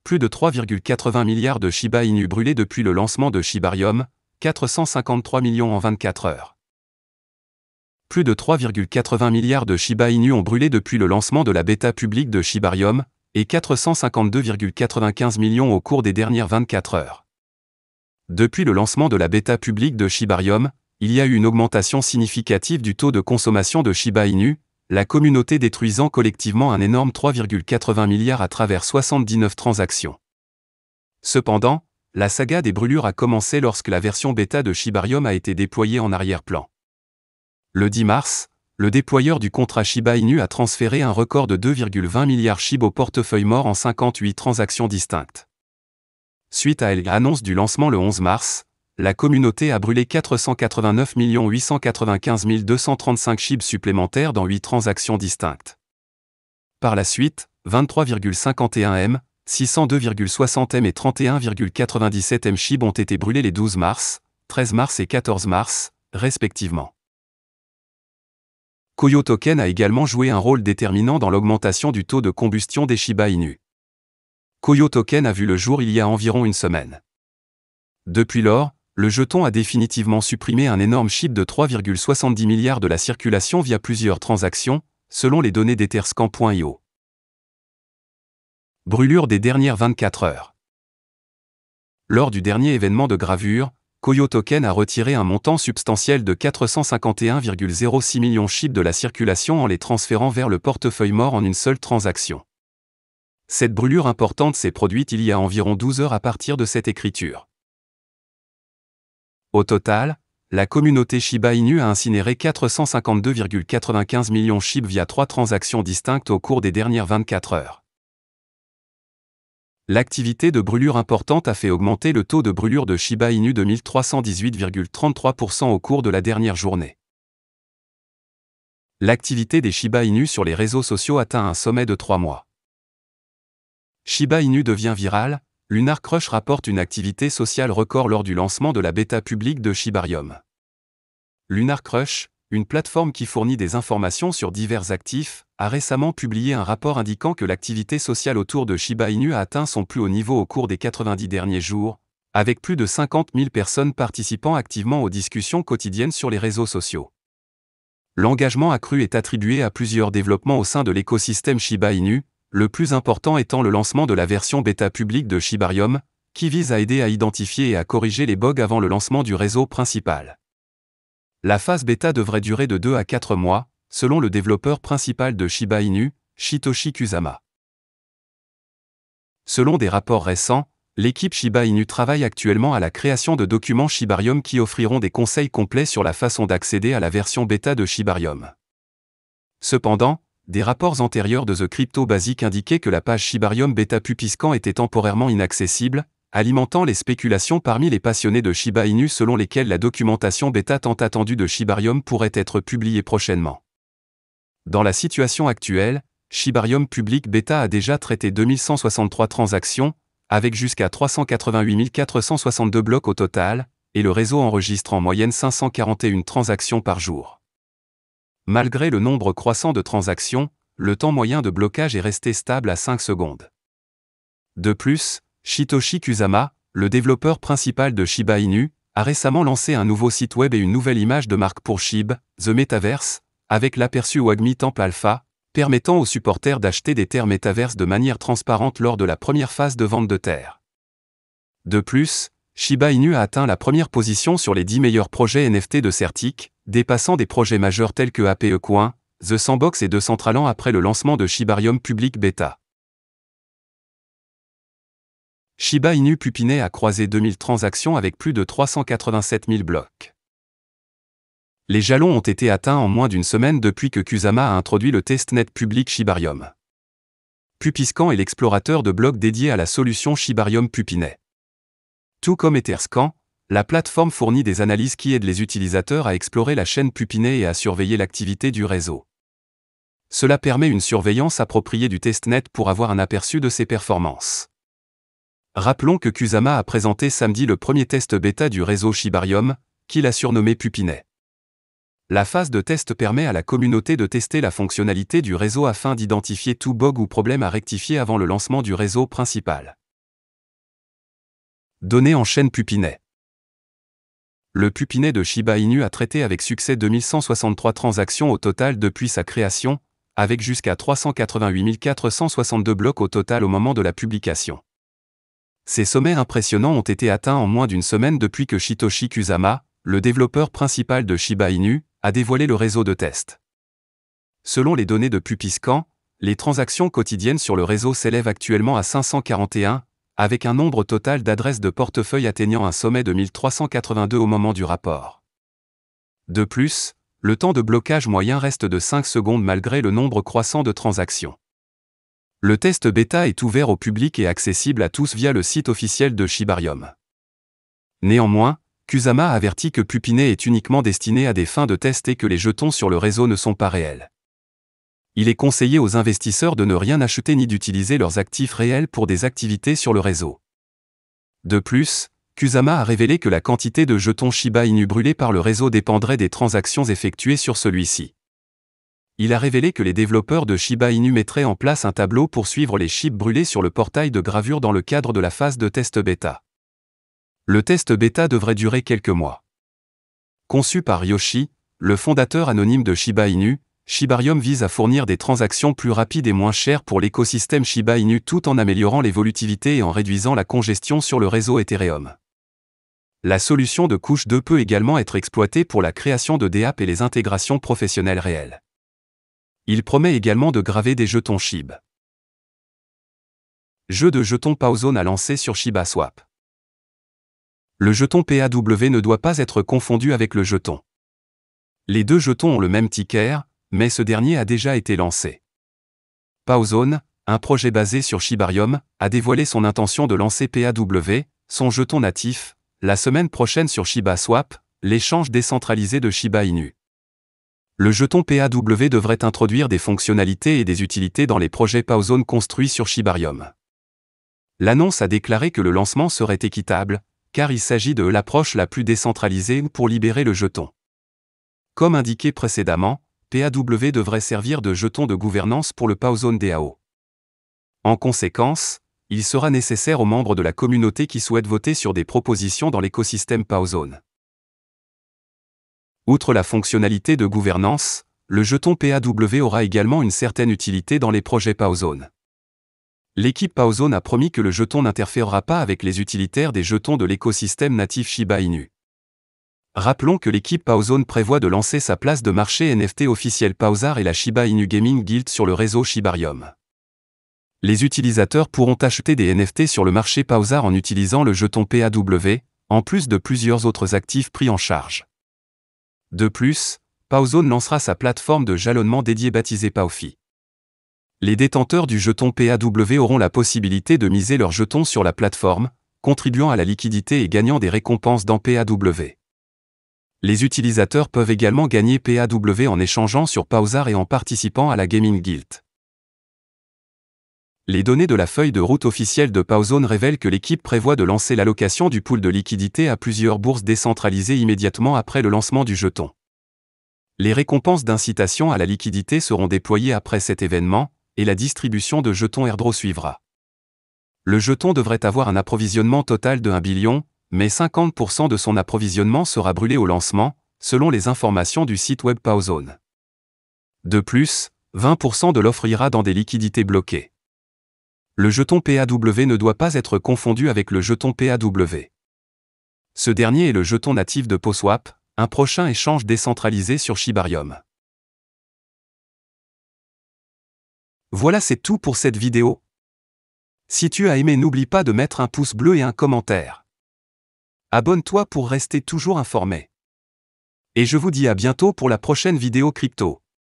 Plus de 3,80 milliards de Shiba Inu brûlés depuis le lancement de Shibarium, 453 millions en 24 heures. Plus de 3,80 milliards de Shiba Inu ont brûlé depuis le lancement de la bêta publique de Shibarium, et 452,95 millions au cours des dernières 24 heures. Depuis le lancement de la bêta publique de Shibarium, il y a eu une augmentation significative du taux de consommation de Shiba Inu, la communauté détruisant collectivement un énorme 3,80 milliards à travers 79 transactions. Cependant, la saga des brûlures a commencé lorsque la version bêta de Shibarium a été déployée en arrière-plan. Le 10 mars, le déployeur du contrat Shiba Inu a transféré un record de 2,20 milliards SHIB au portefeuille mort en 58 transactions distinctes. Suite à l'annonce du lancement le 11 mars, la communauté a brûlé 489 895 235 SHIB supplémentaires dans 8 transactions distinctes. Par la suite, 23,51 M, 602,60 M et 31,97 M SHIB ont été brûlés les 12 mars, 13 mars et 14 mars, respectivement. Koyo Token a également joué un rôle déterminant dans l'augmentation du taux de combustion des Shiba Inu. Koyo Token a vu le jour il y a environ une semaine. Depuis lors, le jeton a définitivement supprimé un énorme SHIB de 3,70 milliards de la circulation via plusieurs transactions, selon les données d'Etherscan.io. Brûlure des dernières 24 heures. Lors du dernier événement de gravure, Koyo Token a retiré un montant substantiel de 451,06 millions SHIB de la circulation en les transférant vers le portefeuille mort en une seule transaction. Cette brûlure importante s'est produite il y a environ 12 heures à partir de cette écriture. Au total, la communauté Shiba Inu a incinéré 452,95 millions SHIB via 3 transactions distinctes au cours des dernières 24 heures. L'activité de brûlure importante a fait augmenter le taux de brûlure de Shiba Inu de 1318,33% au cours de la dernière journée. L'activité des Shiba Inu sur les réseaux sociaux atteint un sommet de 3 mois. Shiba Inu devient viral, Lunar Crush rapporte une activité sociale record lors du lancement de la bêta publique de Shibarium. Lunar Crush, une plateforme qui fournit des informations sur divers actifs, a récemment publié un rapport indiquant que l'activité sociale autour de Shiba Inu a atteint son plus haut niveau au cours des 90 derniers jours, avec plus de 50 000 personnes participant activement aux discussions quotidiennes sur les réseaux sociaux. L'engagement accru est attribué à plusieurs développements au sein de l'écosystème Shiba Inu, le plus important étant le lancement de la version bêta publique de Shibarium, qui vise à aider à identifier et à corriger les bugs avant le lancement du réseau principal. La phase bêta devrait durer de 2 à 4 mois, selon le développeur principal de Shiba Inu, Shitoshi Kusama. Selon des rapports récents, l'équipe Shiba Inu travaille actuellement à la création de documents Shibarium qui offriront des conseils complets sur la façon d'accéder à la version bêta de Shibarium. Cependant, des rapports antérieurs de The Crypto Basic indiquaient que la page Shibarium Beta Pupiscan était temporairement inaccessible, alimentant les spéculations parmi les passionnés de Shiba Inu selon lesquelles la documentation bêta tant attendue de Shibarium pourrait être publiée prochainement. Dans la situation actuelle, Shibarium Public Beta a déjà traité 2163 transactions, avec jusqu'à 388 462 blocs au total, et le réseau enregistre en moyenne 541 transactions par jour. Malgré le nombre croissant de transactions, le temps moyen de blocage est resté stable à 5 secondes. De plus, Shitoshi Kusama, le développeur principal de Shiba Inu, a récemment lancé un nouveau site web et une nouvelle image de marque pour SHIB, The Metaverse, avec l'aperçu Wagmi Temple Alpha, permettant aux supporters d'acheter des terres Metaverse de manière transparente lors de la première phase de vente de terres. De plus, Shiba Inu a atteint la première position sur les 10 meilleurs projets NFT de Certic, dépassant des projets majeurs tels que APE Coin, The Sandbox et Decentraland après le lancement de Shibarium Public Beta. Shiba Inu Pupinet a croisé 2000 transactions avec plus de 387 000 blocs. Les jalons ont été atteints en moins d'une semaine depuis que Kusama a introduit le testnet public Shibarium. Pupiscan est l'explorateur de blocs dédié à la solution Shibarium Pupinet. Tout comme Etherscan, la plateforme fournit des analyses qui aident les utilisateurs à explorer la chaîne Pupinet et à surveiller l'activité du réseau. Cela permet une surveillance appropriée du testnet pour avoir un aperçu de ses performances. Rappelons que Kusama a présenté samedi le premier test bêta du réseau Shibarium, qu'il a surnommé Pupinet. La phase de test permet à la communauté de tester la fonctionnalité du réseau afin d'identifier tout bug ou problème à rectifier avant le lancement du réseau principal. Données en chaîne Pupinet. Le Pupinet de Shiba Inu a traité avec succès 2163 transactions au total depuis sa création, avec jusqu'à 388 462 blocs au total au moment de la publication. Ces sommets impressionnants ont été atteints en moins d'une semaine depuis que Satoshi Kusama, le développeur principal de Shiba Inu, a dévoilé le réseau de test. Selon les données de Pupiscan, les transactions quotidiennes sur le réseau s'élèvent actuellement à 541, avec un nombre total d'adresses de portefeuille atteignant un sommet de 1382 au moment du rapport. De plus, le temps de blocage moyen reste de 5 secondes malgré le nombre croissant de transactions. Le test bêta est ouvert au public et accessible à tous via le site officiel de Shibarium. Néanmoins, Kusama a averti que Pupinet est uniquement destiné à des fins de test et que les jetons sur le réseau ne sont pas réels. Il est conseillé aux investisseurs de ne rien acheter ni d'utiliser leurs actifs réels pour des activités sur le réseau. De plus, Kusama a révélé que la quantité de jetons Shiba Inu brûlés par le réseau dépendrait des transactions effectuées sur celui-ci. Il a révélé que les développeurs de Shiba Inu mettraient en place un tableau pour suivre les chips brûlés sur le portail de gravure dans le cadre de la phase de test bêta. Le test bêta devrait durer quelques mois. Conçu par Yoshi, le fondateur anonyme de Shiba Inu, Shibarium vise à fournir des transactions plus rapides et moins chères pour l'écosystème Shiba Inu tout en améliorant l'évolutivité et en réduisant la congestion sur le réseau Ethereum. La solution de couche 2 peut également être exploitée pour la création de DApp et les intégrations professionnelles réelles. Il promet également de graver des jetons SHIB. Jeu de jetons Paozone à lancer sur ShibaSwap. Le jeton PAW ne doit pas être confondu avec le jeton. Les deux jetons ont le même ticker, mais ce dernier a déjà été lancé. Paozone, un projet basé sur Shibarium, a dévoilé son intention de lancer PAW, son jeton natif, la semaine prochaine sur ShibaSwap, l'échange décentralisé de Shiba Inu. Le jeton PAW devrait introduire des fonctionnalités et des utilités dans les projets Paozone construits sur Shibarium. L'annonce a déclaré que le lancement serait équitable, car il s'agit de l'approche la plus décentralisée pour libérer le jeton. Comme indiqué précédemment, PAW devrait servir de jeton de gouvernance pour le Paozone DAO. En conséquence, il sera nécessaire aux membres de la communauté qui souhaitent voter sur des propositions dans l'écosystème Paozone. Outre la fonctionnalité de gouvernance, le jeton PAW aura également une certaine utilité dans les projets Paozone. L'équipe Paozone a promis que le jeton n'interférera pas avec les utilitaires des jetons de l'écosystème natif Shiba Inu. Rappelons que l'équipe Paozone prévoit de lancer sa place de marché NFT officielle Paozar et la Shiba Inu Gaming Guild sur le réseau Shibarium. Les utilisateurs pourront acheter des NFT sur le marché Paozar en utilisant le jeton PAW, en plus de plusieurs autres actifs pris en charge. De plus, Paozone lancera sa plateforme de jalonnement dédiée baptisée Paofi. Les détenteurs du jeton PAW auront la possibilité de miser leurs jetons sur la plateforme, contribuant à la liquidité et gagnant des récompenses dans PAW. Les utilisateurs peuvent également gagner PAW en échangeant sur Paozar et en participant à la Gaming Guild. Les données de la feuille de route officielle de Paozone révèlent que l'équipe prévoit de lancer l'allocation du pool de liquidité à plusieurs bourses décentralisées immédiatement après le lancement du jeton. Les récompenses d'incitation à la liquidité seront déployées après cet événement, et la distribution de jetons airdrop suivra. Le jeton devrait avoir un approvisionnement total de 1 billion, mais 50% de son approvisionnement sera brûlé au lancement, selon les informations du site web Paozone. De plus, 20% de l'offre ira dans des liquidités bloquées. Le jeton PAW ne doit pas être confondu avec le jeton PAW. Ce dernier est le jeton natif de PoSwap, un prochain échange décentralisé sur Shibarium. Voilà, c'est tout pour cette vidéo. Si tu as aimé, n'oublie pas de mettre un pouce bleu et un commentaire. Abonne-toi pour rester toujours informé. Et je vous dis à bientôt pour la prochaine vidéo crypto.